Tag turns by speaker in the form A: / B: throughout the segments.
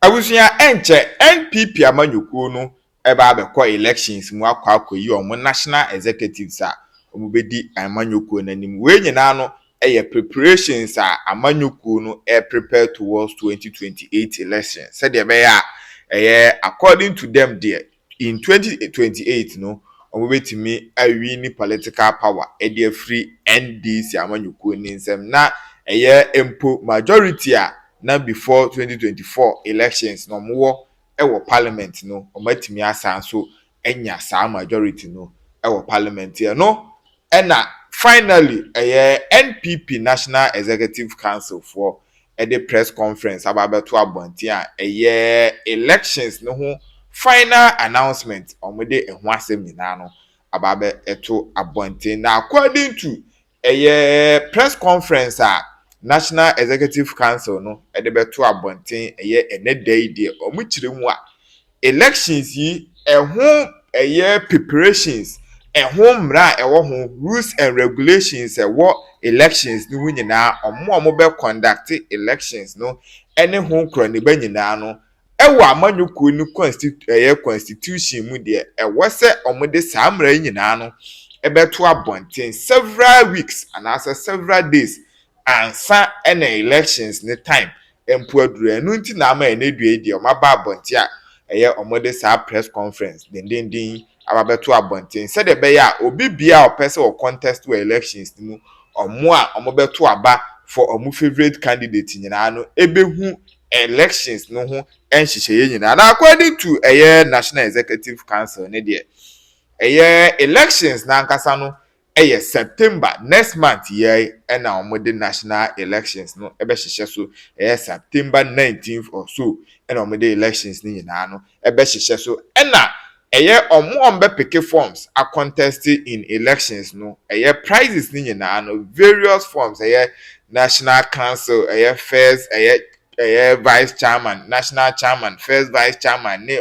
A: Awusia enche NPP amanyukuo no eba abekọ elections mu akwakoyi omo national executives a omo bedi amanyukuo nanim we nyina no eye preparations a amanyukuo no prepare towards 2028 elections said be ya according to them there in 2028 no omo betimi awi ni political power e free NDC amanyukuo ni nsem na empo majority a na before 2024 elections no mo wo parliament no omatimi asan so enya sa majority no wo parliament here no na finally NPP National Executive Council for the press conference ababeto abonti a elections no ho final announcement omode ehu asem nyina no ababe eto abonti na according to press conference a National Executive Council no edebeto abonten enedai de omuchire mu a elections yi preparations mra ho rules and regulations elections ni nyina omo be conduct elections no ene ho kroni ba nyina no amanyuku ni constitution mu de se omo de samra nyina no ebeto abonten several weeks and as several days ansa ena elections ne time empuaduru enu nti na ama enedue die o maba abonte a omode sa press conference dendendin ababeto abonte said be ya obi bia o pese o contest we elections mu omobeto aba for omu favorite candidate nyina no ebehu elections no ho enhihye nyina na according to National Executive Council ne de elections na nkasa no September next month and now the national elections no ebe hihye so September 19th or so and now the elections ni nyina no ebe hihye so na ombe pick forms are contested in elections no prizes ni nyina no various forms national council first vice chairman, national chairman, first vice chairman ne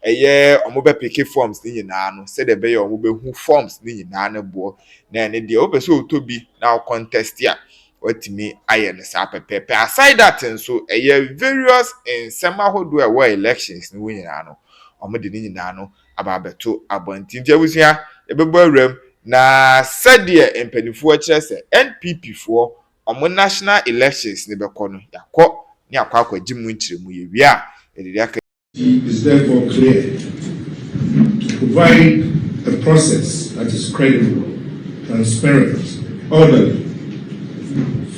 A: omobe pick forms ni nyina no said the be omobe hu forms ni nyina no bo na ne de obe so otobi na contest ya watimi aye ne sa pepepe aside that nso various in semahodo elections ni nyina no omode ni nyina no ababeto abonti ntiabusia ebebo awram na said the empanifo a kire se NPP for omo national elections ni beko no yakọ ni akwa gimu nchiremu ye wi a
B: is therefore clear to provide a process that is credible, transparent, orderly,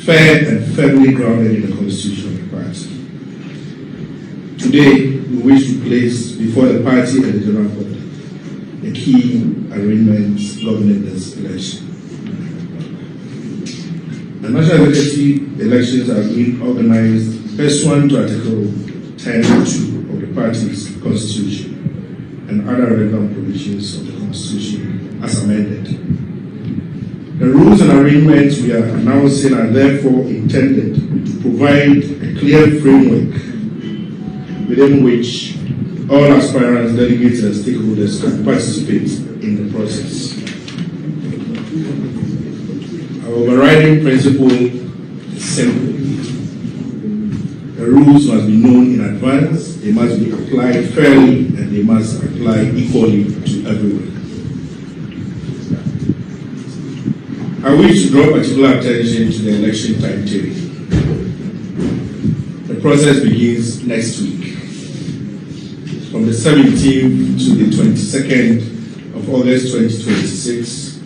B: fair and firmly grounded in the constitution of the party. Today, we wish to place before the party and the general public the key arrangements governing this election. The national executive elections are being organized pursuant to Article 10(2) of the party's constitution and other relevant provisions of the constitution as amended. The rules and arrangements we are announcing are therefore intended to provide a clear framework within which all aspirants, delegates and stakeholders can participate in the process. Our overriding principle is simple. The rules must be known in advance, they must be applied fairly, and they must apply equally to everyone. I wish to draw particular attention to the election timetable. The process begins next week. From the 17th to the 22nd of August 2026,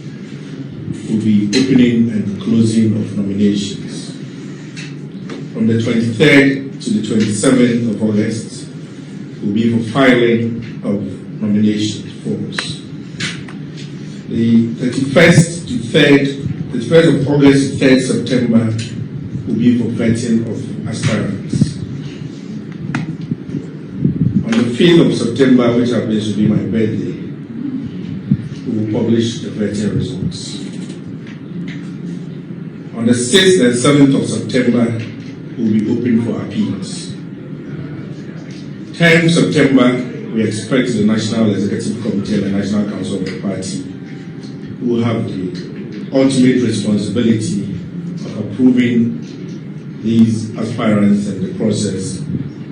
B: will be opening and closing of nominations. From the 23rd to the 27th of August will be for filing of nomination forms. The 31st of August, 3rd September will be for vetting of aspirants. On the 5th of September, which happens to be my birthday, we will publish the vetting results. On the 6th and 7th of September, will be open for appeals. 10th September, we expect the National Executive Committee and the National Council of the party who will have the ultimate responsibility of approving these aspirants and the process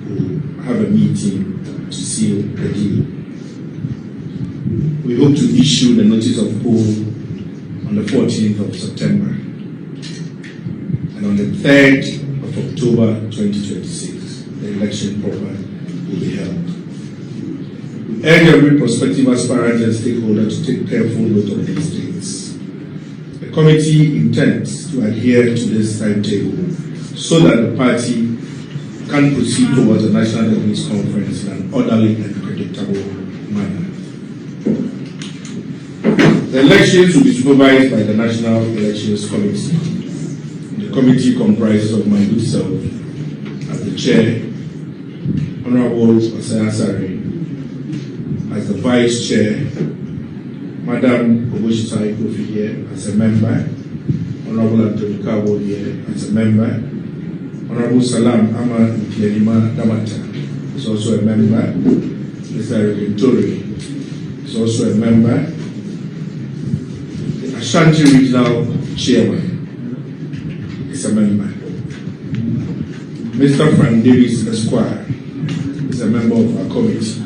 B: will have a meeting to seal the deal. We hope to issue the notice of poll on the 14th of September, and on the 3rd of October 2026, the election proper will be held. We urge every prospective aspirant and stakeholder to take careful note of these dates. The committee intends to adhere to this timetable so that the party can proceed towards the National Delegates Conference in an orderly and predictable manner. The elections will be supervised by the National Elections Committee. The committee comprises of my good self as the chair, Honorable Osaya Sari as the vice chair, Madam Oboshitai Kofi here as a member, Honorable Anthony Kabo here as a member, Honorable Salam Ama Nkianima Damata is also a member, Mr. Regentori is also a member, the Ashanti Regional Chairman is a member, Mr. Frank Davis Esquire is a member of our committee,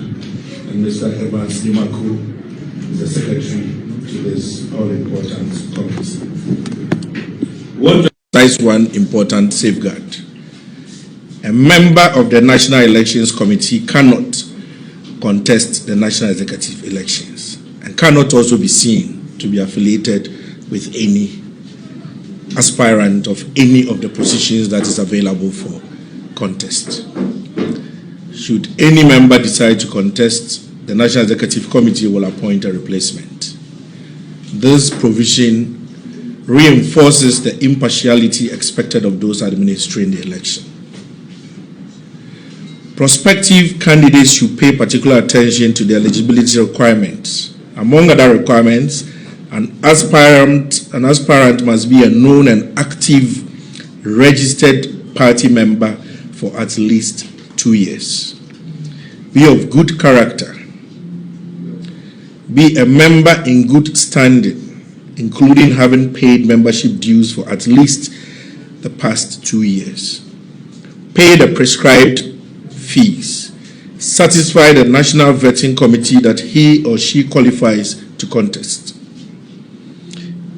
B: and Mr. Evans Nimako is the secretary to this all-important committee. What is one important safeguard? A member of the National Elections Committee cannot contest the National Executive Elections and cannot also be seen to be affiliated with any aspirant of any of the positions that is available for contest. Should any member decide to contest, the National Executive Committee will appoint a replacement. This provision reinforces the impartiality expected of those administering the election. Prospective candidates should pay particular attention to the eligibility requirements. Among other requirements, an aspirant must be a known and active registered party member for at least 2 years, be of good character, be a member in good standing, including having paid membership dues for at least the past 2 years, pay the prescribed fees, satisfy the National Vetting Committee that he or she qualifies to contest.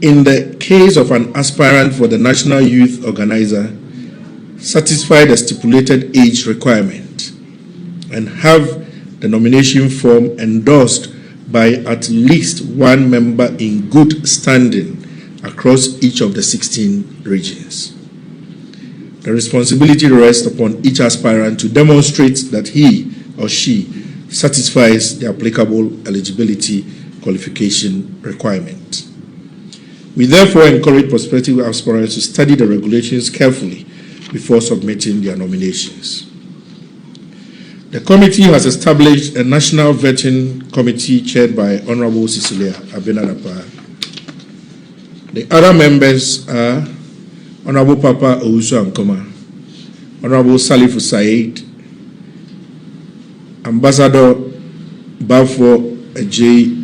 B: In the case of an aspirant for the National Youth Organizer, satisfy the stipulated age requirement and have the nomination form endorsed by at least one member in good standing across each of the 16 regions. The responsibility rests upon each aspirant to demonstrate that he or she satisfies the applicable eligibility qualification requirement. We therefore encourage prospective aspirants to study the regulations carefully before submitting their nominations. The committee has established a National Vetting Committee chaired by Honorable Cecilia Abenadapa. The other members are Honorable Papa Owusu Ankoma, Honorable Salifu Said, Ambassador Bafo Ajay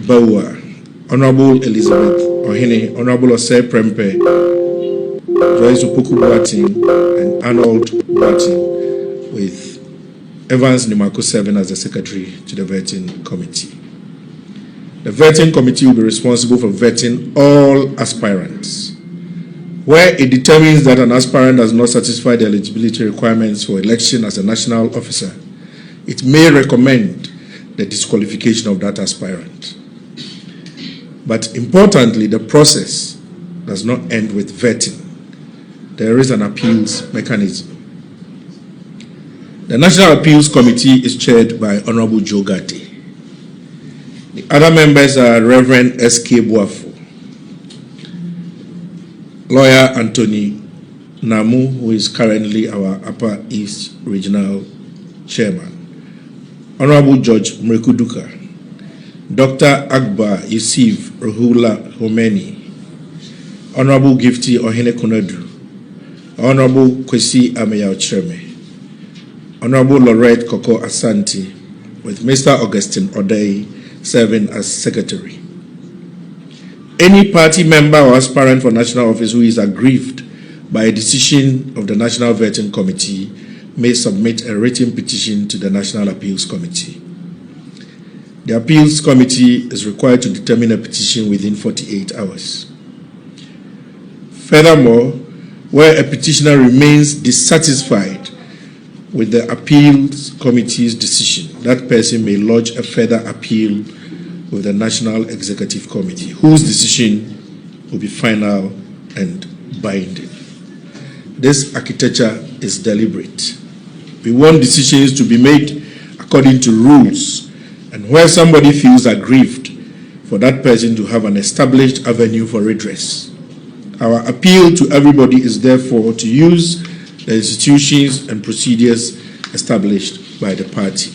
B: Bawa, Honorable Elizabeth Ohene, Honorable Osei Prempe, Joyce Opoku Boateng, and Arnold Boateng, with Evans Nimako serving as the secretary to the vetting committee. The vetting committee will be responsible for vetting all aspirants. Where it determines that an aspirant does not satisfy the eligibility requirements for election as a national officer, it may recommend the disqualification of that aspirant. But importantly, the process does not end with vetting. There is an appeals mechanism. The National Appeals Committee is chaired by Honorable Joe Gatti. The other members are Reverend S.K. Boafo, Lawyer Anthony Namu, who is currently our Upper East Regional Chairman, Honorable George Mrekuduka, Dr. Akbar Yusuf Ruhula Homeni, Honorable Gifty Ohene Kunadu, Honorable Kwesi Ameya Ochreme, Honorable Lorette Koko Asante, with Mr. Augustine Odei serving as Secretary. Any party member or aspirant for national office who is aggrieved by a decision of the National Vetting Committee may submit a written petition to the National Appeals Committee. The Appeals Committee is required to determine a petition within 48 hours. Furthermore, where a petitioner remains dissatisfied with the Appeals Committee's decision, that person may lodge a further appeal with the National Executive Committee, whose decision will be final and binding. This architecture is deliberate. We want decisions to be made according to rules, and where somebody feels aggrieved, for that person to have an established avenue for redress. Our appeal to everybody is therefore to use the institutions and procedures established by the party.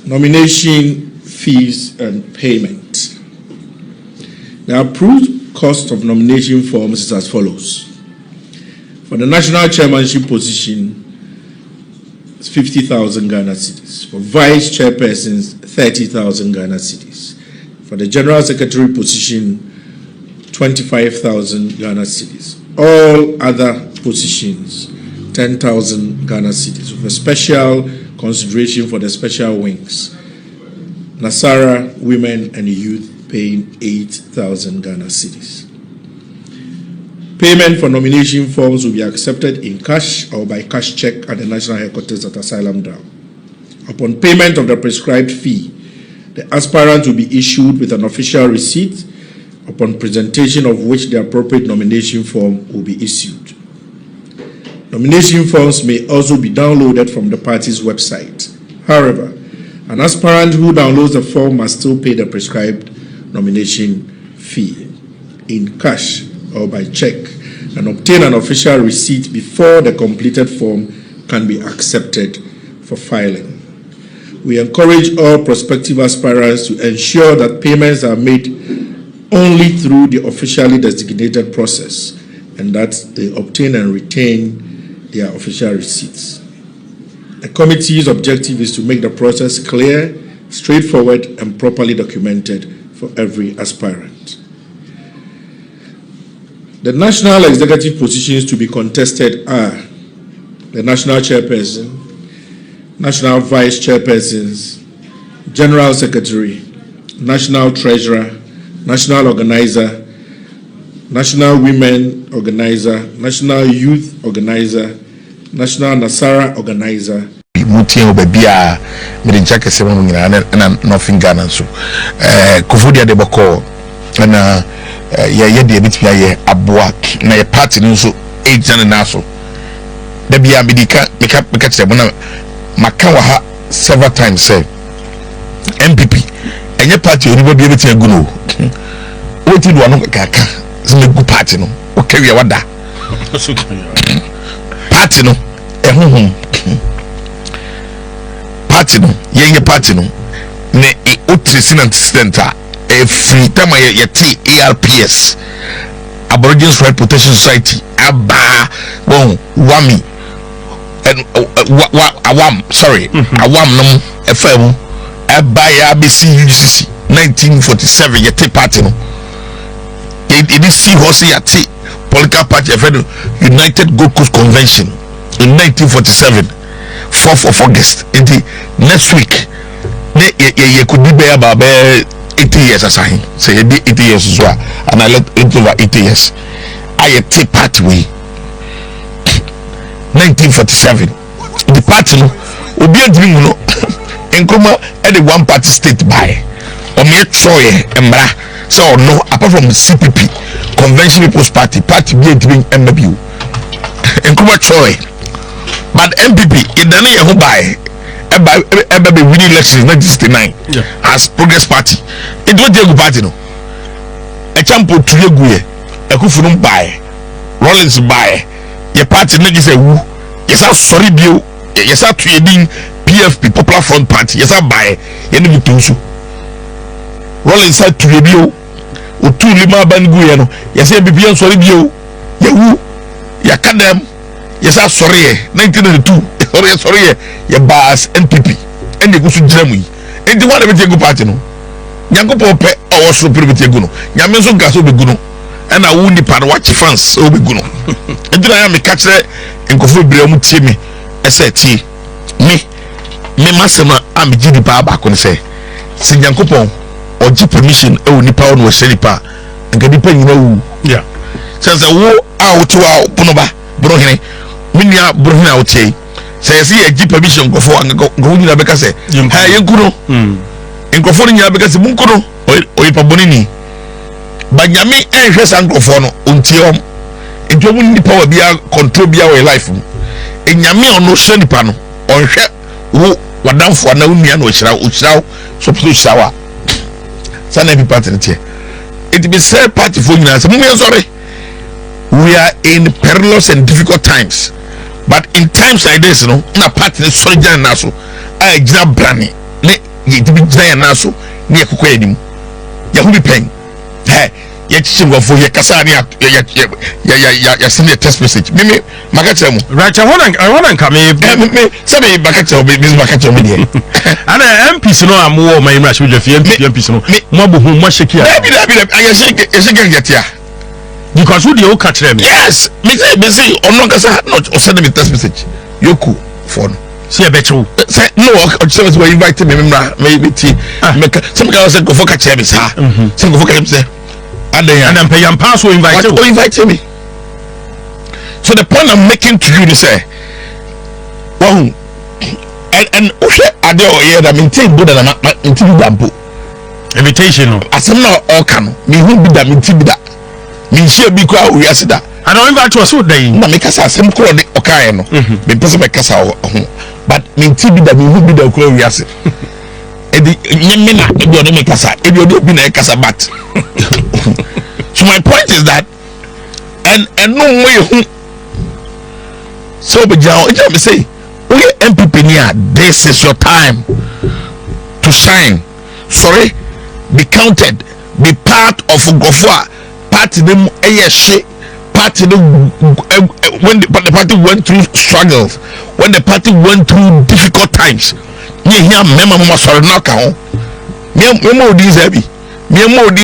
B: Nomination fees and payment. The approved cost of nomination forms is as follows. For the national chairmanship position, it's 50,000 Ghana cedis. For vice chairpersons, 30,000 Ghana cedis. For the general secretary position, 25,000 Ghana cedis. All other positions, 10,000 Ghana cedis, with a special consideration for the special wings. Nasara, women and youth paying 8,000 Ghana cedis. Payment for nomination forms will be accepted in cash or by cash check at the National Headquarters at Asylum Down. Upon payment of the prescribed fee, the aspirant will be issued with an official receipt, upon presentation of which the appropriate nomination form will be issued. Nomination forms may also be downloaded from the party's website. However, an aspirant who downloads the form must still pay the prescribed nomination fee in cash or by check and obtain an official receipt before the completed form can be accepted for filing. We encourage all prospective aspirants to ensure that payments are made only through the officially designated process and that they obtain and retain their official receipts. The committee's objective is to make the process clear, straightforward, and properly documented for every aspirant. The national executive positions to be contested are the national chairperson, national vice chairpersons, general secretary, national treasurer, national organizer, national women organizer, national youth organizer, national Nasara organizer.
C: Mutia obebia mirincha kese mo nyina na nothing Ghana so kofodia de boko na ye de bitia ye aboa na ye party nso agent na so da bia medika meka kire mo na maka wa ha several times say NPP enye party onibo de bitia gu no oti do no kaka zime gu party no o kawie wada party no ehunhun party no yenye party no ne otrisi antecedent a free time yeti ARPS Aborigines Right Protection Society aba bon wami and awam no FM aba ya BC UGCC 1947 yeti party no it is see horse yeti political party United Gold Coast Convention in 1947 4th of August in the next week ye could be about 80 years as I say 80 years as well and I let it over 80 years I take part way 1947 the party no obi adrim no enkoma at the one party state by o me troye embra so no apart from the CPP Convention People's Party be adrim MBU enkoma troye but MPP in the year who buy be winning elections in 1969 as Progress Party. It was the party no. A champo to your guye, a kufunum buy, Rollins buy, your party niggas say woo, yes, I'm sorry, Bill, yes, I'm trading PFP Popular Front Party, yes, I buy, any Tusu. Rollins said to your bill, or two Lima Bangueno, yes, I'm be sorry, Bill, you woo, ya kadam. Yes, I'm sorry. 1992. Sorry. Your bars NPP. And they go to Germany. And the one everything go party no. nyankopɔn pɛ ɔwɔ so piribiti egu no nyame nso ga so begu no ɛna wo nipa no watch fans o begu no edina ya me ka kyerɛ nkɔfo bere mu tie me ɛsɛ tie me masema am gidi pa ba ko ne sɛ se nyankopɔn ɔgye permission ɛwɔ nipa ɔno ɔhyɛ nipa nka nipa nyina wu
D: yeah
C: sɛ wo a wo to a pono ba bro hene minia bro hene a wo tie sɛ yɛsɛ yɛgye permission nkɔfo nkɔfo nyina bɛka sɛ ha yɛnku no nkɔfo no nyina bɛka sɛ munku no ɔyɛ bɔne ni ba nyame ɛnhwɛ saa nkɔfo no ɔntie ɔm nti ɔmu nipa wa bia control bia wɔ life mu nyame ɔno hyɛ nipa no ɔnhwɛ wo wadamfo na wo nua na ɔhyira so hyira wa sana bi party tie it be say party for nyina sɛ mu yɛ sorry we are in perilous and difficult times but in times like this no na party ne sorry gyan na so a gyina brane ne yɛ dibi gyina na so ne yɛ kokɔ anim yɛ hu bi pɛn yɛ kyikyi ngɔfo yɛ kasa ne yɛ send a text message me maka kyerɛ mu
D: right I wanna come me
C: sɛ me maka kyerɛ me maka kyerɛ me deɛ
D: ana MPs no am wo my imra should fi MPs no mo abuhu mo sheki a
C: bi ayɛ sheki getia
D: because who dey o catch them
C: yes me say ono kasa no o send me text message yoku phone
D: see a better
C: say no o say we invite me mra me ti me some guy say go for catch me sa say go for catch me say and then
D: pay am pass o invite
C: me so the point I'm making to you is say wow and ade o ye da maintain boda na maintain dampo
D: invitation no
C: asem na o ka no me hu bi da maintain bi da me share bi kwa o wiase da
D: I don't invite you so day
C: na me kasa asem kro de o ka no me pese me kasa ho but maintain bi da me hu bi da kro wiase edi nyeme na ebi o de me kasa ebi o de bi na kasa but so my point is that and no way hu so be jao e me say we MPP near this is your time to shine sorry be counted be part of Gofua party them party them when the party went through struggles when the party went through difficult times me here mema mama sorry knock on me mo these heavy me mo